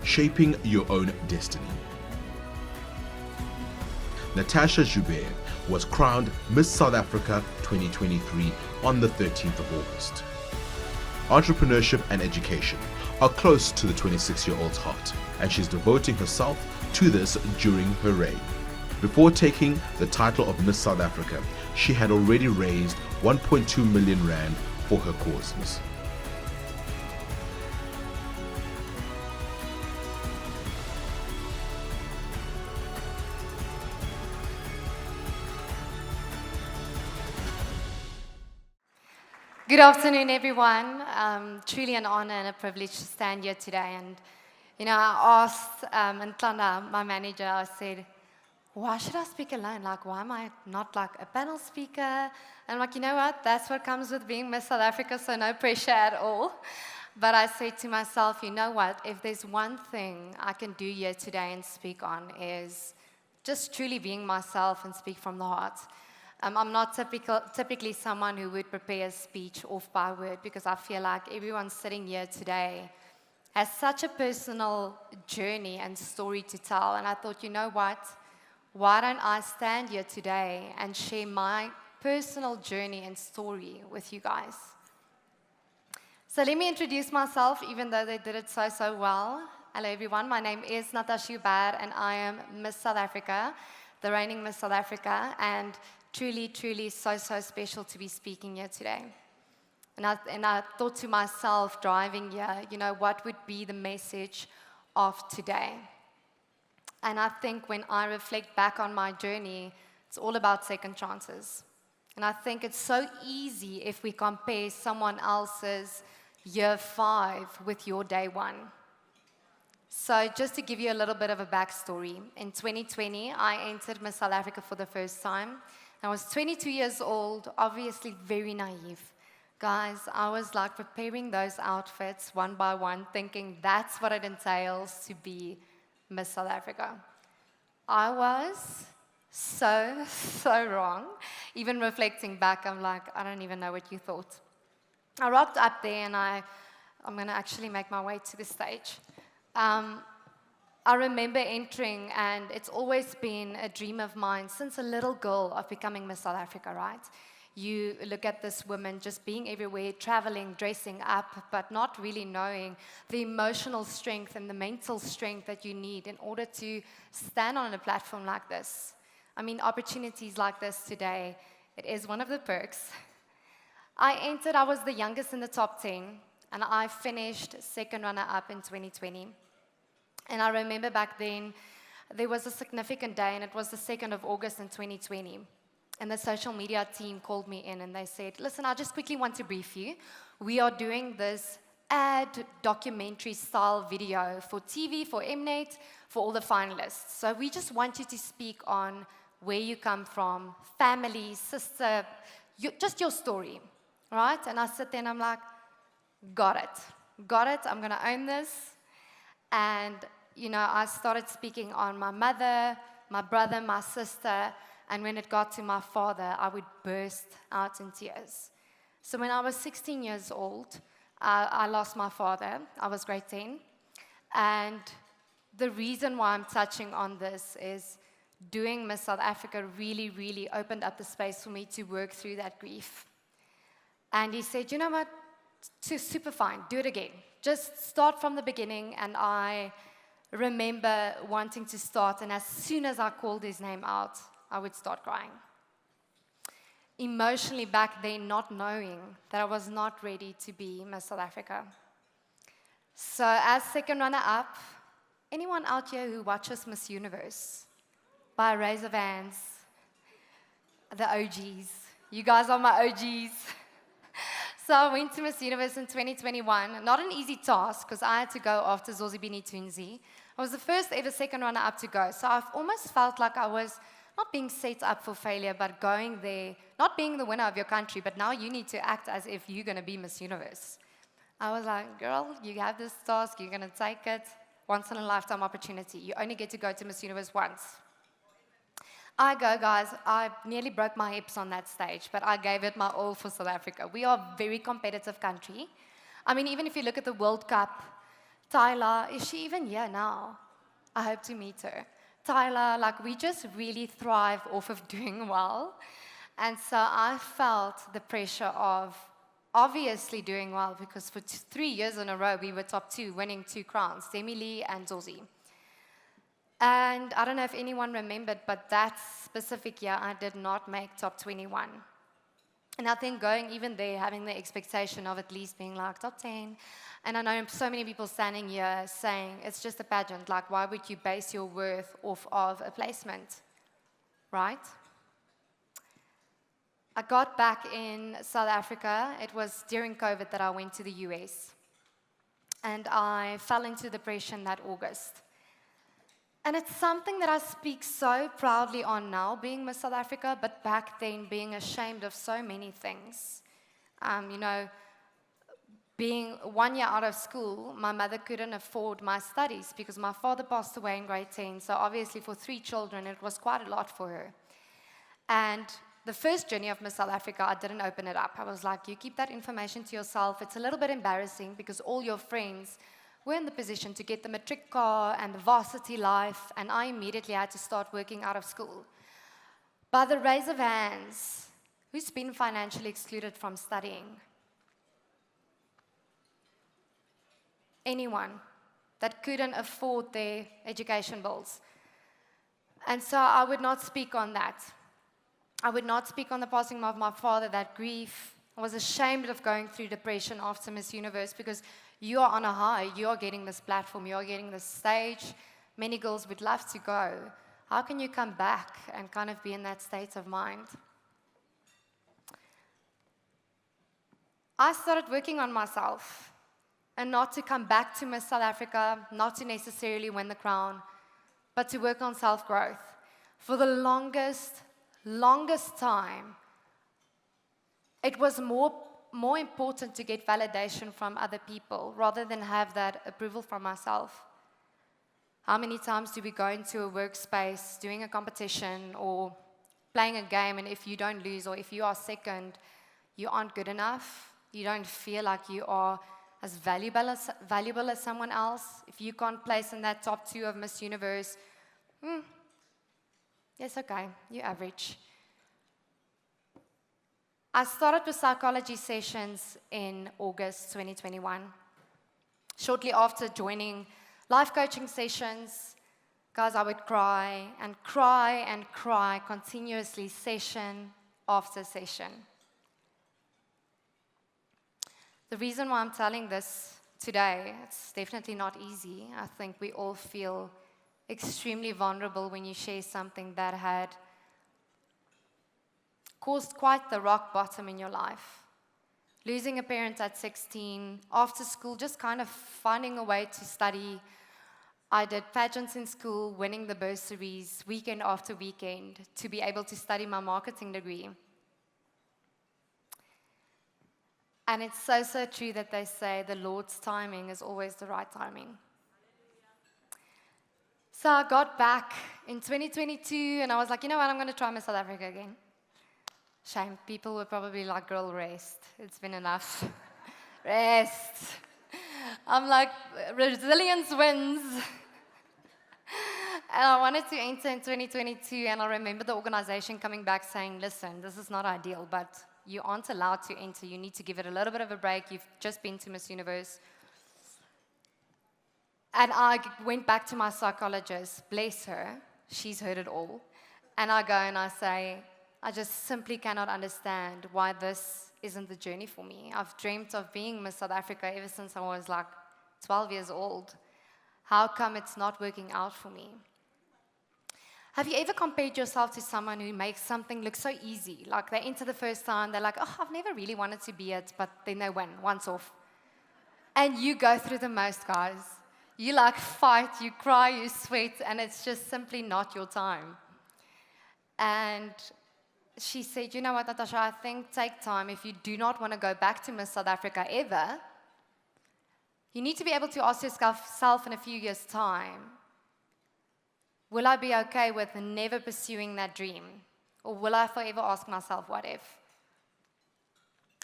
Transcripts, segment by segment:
Shaping Your Own Destiny. Natasha Joubert was crowned Miss South Africa 2023 on the 13th of August. Entrepreneurship and education are close to the 26-year-old's heart, and she's devoting herself to this during her reign. Before taking the title of Miss South Africa, she had already raised 1.2 million rand for her causes. Good afternoon, everyone. Truly an honor and a privilege to stand here today. And, I asked Natalia, my manager, I said, why should I speak alone? Like, why am I not like a panel speaker? And I'm like, you know what? That's what comes with being Miss South Africa, so no pressure at all. But I said to myself, you know what? If there's one thing I can do here today and speak on is just truly being myself and speak from the heart. I'm not typically someone who would prepare a speech off by word, because I feel like everyone sitting here today has such a personal journey and story to tell. And I thought, you know what? Why don't I stand here today and share my personal journey and story with you guys? So let me introduce myself, even though they did it so well. Hello, everyone. My name is Natasha Joubert, and I am Miss South Africa, the reigning Miss South Africa, and truly so special to be speaking here today. And I thought to myself, driving here, what would be the message of today? And I think when I reflect back on my journey, it's all about second chances. And I think it's so easy if we compare someone else's year 5 with your day 1. So just to give you a little bit of a backstory, in 2020, I entered Miss South Africa for the first time. I was 22 years old, obviously very naive. Guys, I was like preparing those outfits one by one, thinking that's what it entails to be Miss South Africa. I was so wrong. Even reflecting back, I'm like, I don't even know what you thought. I rocked up there, and I'm going to actually make my way to the stage. I remember entering, and it's always been a dream of mine since a little girl of becoming Miss South Africa, right? You look at this woman just being everywhere, traveling, dressing up, but not really knowing the emotional strength and the mental strength that you need in order to stand on a platform like this. I mean, opportunities like this today, it is one of the perks. I was the youngest in the top 10, and I finished second runner-up in 2020. And I remember back then, there was a significant day, and it was the 2nd of August in 2020. And the social media team called me in, and they said, listen, I just quickly want to brief you. We are doing this ad documentary style video for TV, for Mnet, for all the finalists. So we just want you to speak on where you come from, family, sister, just your story, right? And I sit there and I'm like, got it, I'm going to own this. And, I started speaking on my mother, my brother, my sister, and when it got to my father, I would burst out in tears. So when I was 16 years old, I lost my father. I was grade 10. And the reason why I'm touching on this is doing Miss South Africa really opened up the space for me to work through that grief. And he said, you know what, super fine, do it again. Just start from the beginning. And I remember wanting to start, and as soon as I called his name out, I would start crying. Emotionally back then, not knowing that I was not ready to be Miss South Africa. So as second runner-up, anyone out here who watches Miss Universe? By a raise of hands. The OGs. You guys are my OGs. So I went to Miss Universe in 2021. Not an easy task, because I had to go after Zozibini Tunzi. I was the first ever second runner-up to go. So I've almost felt like I was not being set up for failure, but going there, not being the winner of your country, but now you need to act as if you're going to be Miss Universe. I was like, girl, you have this task, you're going to take it. Once in a lifetime opportunity. You only get to go to Miss Universe once. I go, guys, I nearly broke my hips on that stage, but I gave it my all for South Africa. We are a very competitive country. I mean, even if you look at the World Cup, Tyler, is she even here now? I hope to meet her. Tyler, like we just really thrive off of doing well. And so I felt the pressure of obviously doing well because for 3 years in a row we were top 2, winning 2 crowns, Demi Lee and Zosie. And I don't know if anyone remembered, but that specific year I did not make top 21. And I think going even there, having the expectation of at least being like top 10. And I know so many people standing here saying, it's just a pageant. Like, why would you base your worth off of a placement? Right? I got back in South Africa. It was during COVID that I went to the US. And I fell into depression that August. And it's something that I speak so proudly on now, being Miss South Africa, but back then being ashamed of so many things. Being 1 year out of school, my mother couldn't afford my studies because my father passed away in grade 10. So obviously for 3 children, it was quite a lot for her. And the first journey of Miss South Africa, I didn't open it up. I was like, you keep that information to yourself. It's a little bit embarrassing because all your friends were in the position to get the matric car and the varsity life, and I immediately had to start working out of school. By the raise of hands, who's been financially excluded from studying? Anyone that couldn't afford their education bills. And so I would not speak on that. I would not speak on the passing of my father, that grief. I was ashamed of going through depression after Miss Universe because you are on a high, you are getting this platform, you are getting this stage. Many girls would love to go. How can you come back and kind of be in that state of mind? I started working on myself and not to come back to Miss South Africa, not to necessarily win the crown, but to work on self-growth. For the longest time, it was more important to get validation from other people rather than have that approval from myself. How many times do we go into a workspace doing a competition or playing a game, and if you don't lose or if you are second, you aren't good enough? You don't feel like you are as valuable as someone else? If you can't place in that top 2 of Miss Universe, yes, okay, you're average. I started with psychology sessions in August 2021. Shortly after joining life coaching sessions, guys, I would cry and cry and cry continuously, session after session. The reason why I'm telling this today, it's definitely not easy. I think we all feel extremely vulnerable when you share something that had caused quite the rock bottom in your life. Losing a parent at 16, after school, just kind of finding a way to study. I did pageants in school, winning the bursaries weekend after weekend to be able to study my marketing degree. And it's so true that they say the Lord's timing is always the right timing. So I got back in 2022 and I was like, you know what, I'm going to try Miss South Africa again. Shame, people were probably like, girl, rest. It's been enough. Rest. I'm like, resilience wins. And I wanted to enter in 2022, and I remember the organization coming back saying, listen, this is not ideal, but you aren't allowed to enter. You need to give it a little bit of a break. You've just been to Miss Universe. And I went back to my psychologist, bless her. She's heard it all. And I go and I say, I just simply cannot understand why this isn't the journey for me. I've dreamt of being Miss South Africa ever since I was like 12 years old. How come it's not working out for me? Have you ever compared yourself to someone who makes something look so easy? Like they enter the first time, they're like, oh, I've never really wanted to be it, but then they win, once off. And you go through the most, guys. You like fight, you cry, you sweat, and it's just simply not your time. And she said, you know what, Natasha, I think take time. If you do not want to go back to Miss South Africa ever, you need to be able to ask yourself in a few years' time, will I be okay with never pursuing that dream? Or will I forever ask myself, what if?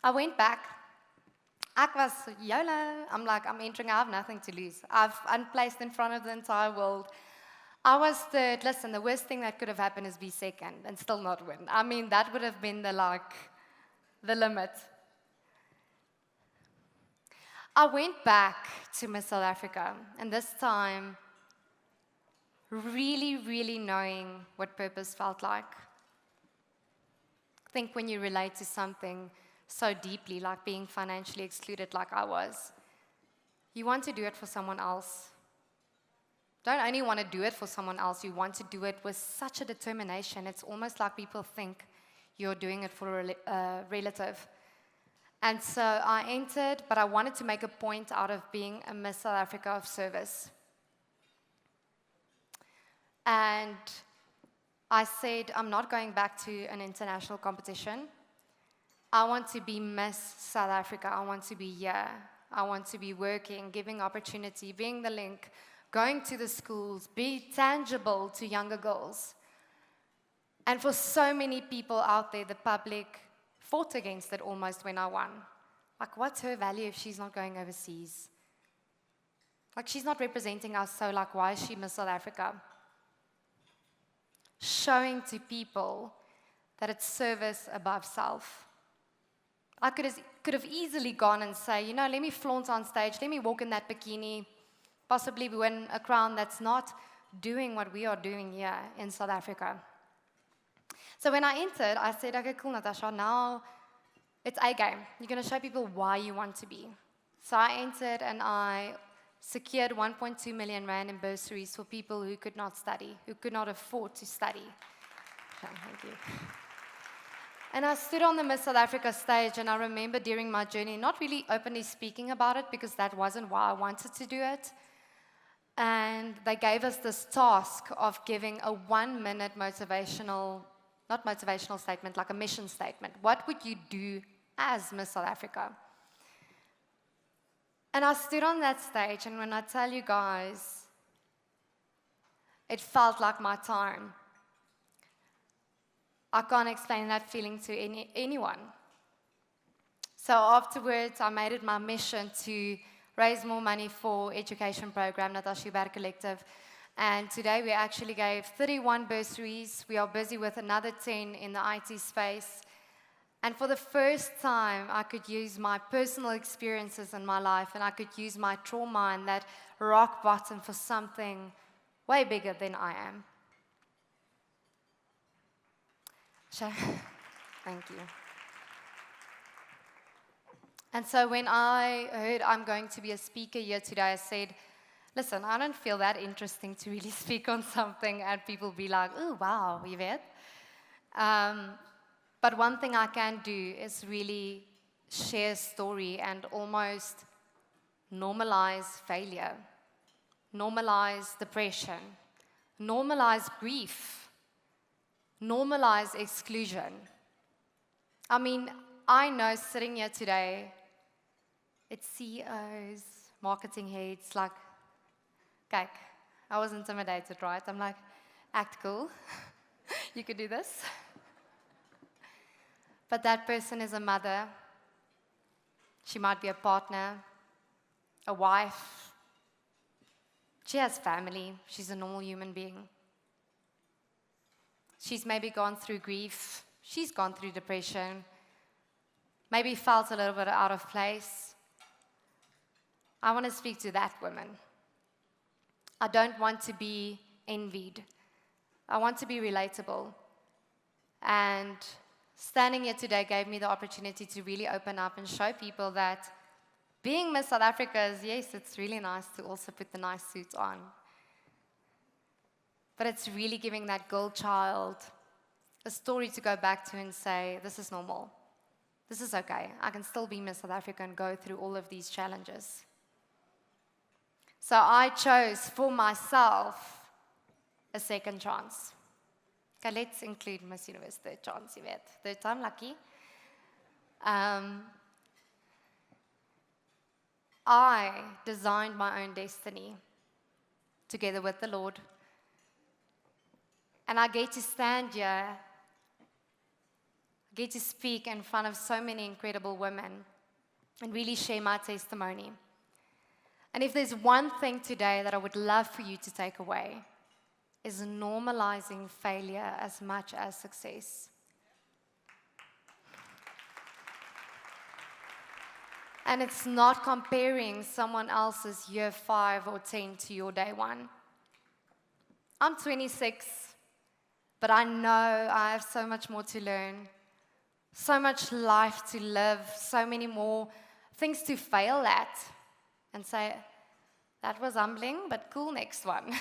I went back Ek was YOLO. I'm like, I'm entering, I have nothing to lose. I've unplaced in front of the entire world. I was third. Listen, the worst thing that could have happened is be second and still not win. I mean, that would have been the limit. I went back to Miss South Africa, and this time, really, really knowing what purpose felt like. I think when you relate to something so deeply, like being financially excluded like I was, you want to do it for someone else. Don't only want to do it for someone else, you want to do it with such a determination. It's almost like people think you're doing it for a relative. And so I entered, but I wanted to make a point out of being a Miss South Africa of service. And I said, I'm not going back to an international competition. I want to be Miss South Africa. I want to be here. I want to be working, giving opportunity, being the link, going to the schools, be tangible to younger girls. And for so many people out there, the public fought against it almost when I won. Like, what's her value if she's not going overseas? Like, she's not representing us, so like, why is she Miss South Africa? Showing to people that it's service above self. I could have easily gone and say, you know, let me flaunt on stage, let me walk in that bikini, possibly win a crown. That's not doing what we are doing here in South Africa. So when I entered, I said, okay, cool, Natasha, now it's a game. You're going to show people why you want to be. So I entered and I secured 1.2 million rand in bursaries for people who could not study, who could not afford to study. Okay, thank you. And I stood on the Miss South Africa stage, and I remember during my journey not really openly speaking about it because that wasn't why I wanted to do it. And they gave us this task of giving a 1-minute motivational, not motivational statement, like a mission statement. What would you do as Miss South Africa? And I stood on that stage, and when I tell you guys, it felt like my time. I can't explain that feeling to anyone. So afterwards, I made it my mission to raise more money for education program, Natasha Joubert Collective. And today we actually gave 31 bursaries. We are busy with another 10 in the IT space. And for the first time, I could use my personal experiences in my life, and I could use my trauma and that rock bottom for something way bigger than I am. Thank you. And so when I heard I'm going to be a speaker here today, I said, listen, I don't feel that interesting to really speak on something and people be like, oh, wow, you vet. But one thing I can do is really share a story and almost normalize failure, normalize depression, normalize grief, normalize exclusion. I mean, I know sitting here today, it's CEOs, marketing heads, like, okay, I was intimidated, right? I'm like, act cool. You could do this. But that person is a mother. She might be a partner, a wife. She has family. She's a normal human being. She's maybe gone through grief. She's gone through depression. Maybe felt a little bit out of place. I want to speak to that woman. I don't want to be envied. I want to be relatable. And standing here today gave me the opportunity to really open up and show people that being Miss South Africa is, yes, it's really nice to also put the nice suits on. But it's really giving that girl child a story to go back to and say, this is normal. This is okay. I can still be Miss South Africa and go through all of these challenges. So I chose for myself a second chance. Okay, let's include Miss Universe third chance, you bet. Third time lucky. I designed my own destiny together with the Lord. And I get to stand here, I get to speak in front of so many incredible women and really share my testimony. And if there's one thing today that I would love for you to take away, is normalizing failure as much as success. And it's not comparing someone else's year 5 or 10 to your day 1. I'm 26, but I know I have so much more to learn, so much life to live, so many more things to fail at, and say, that was humbling, but cool, next one.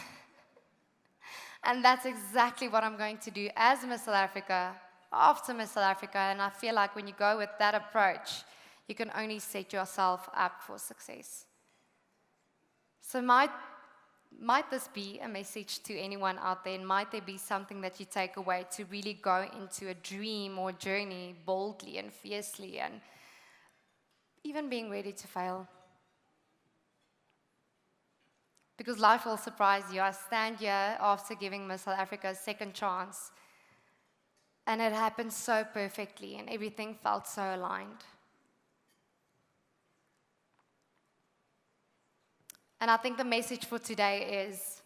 And that's exactly what I'm going to do as Miss South Africa, after Miss South Africa, and I feel like when you go with that approach, you can only set yourself up for success. So might this be a message to anyone out there, and might there be something that you take away to really go into a dream or journey boldly and fiercely, and even being ready to fail? Because life will surprise you. I stand here after giving Miss South Africa a second chance, and it happened so perfectly, and everything felt so aligned. And I think the message for today is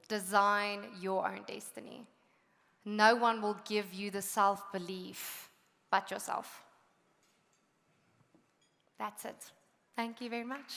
design your own destiny. No one will give you the self-belief but yourself. That's it. Thank you very much.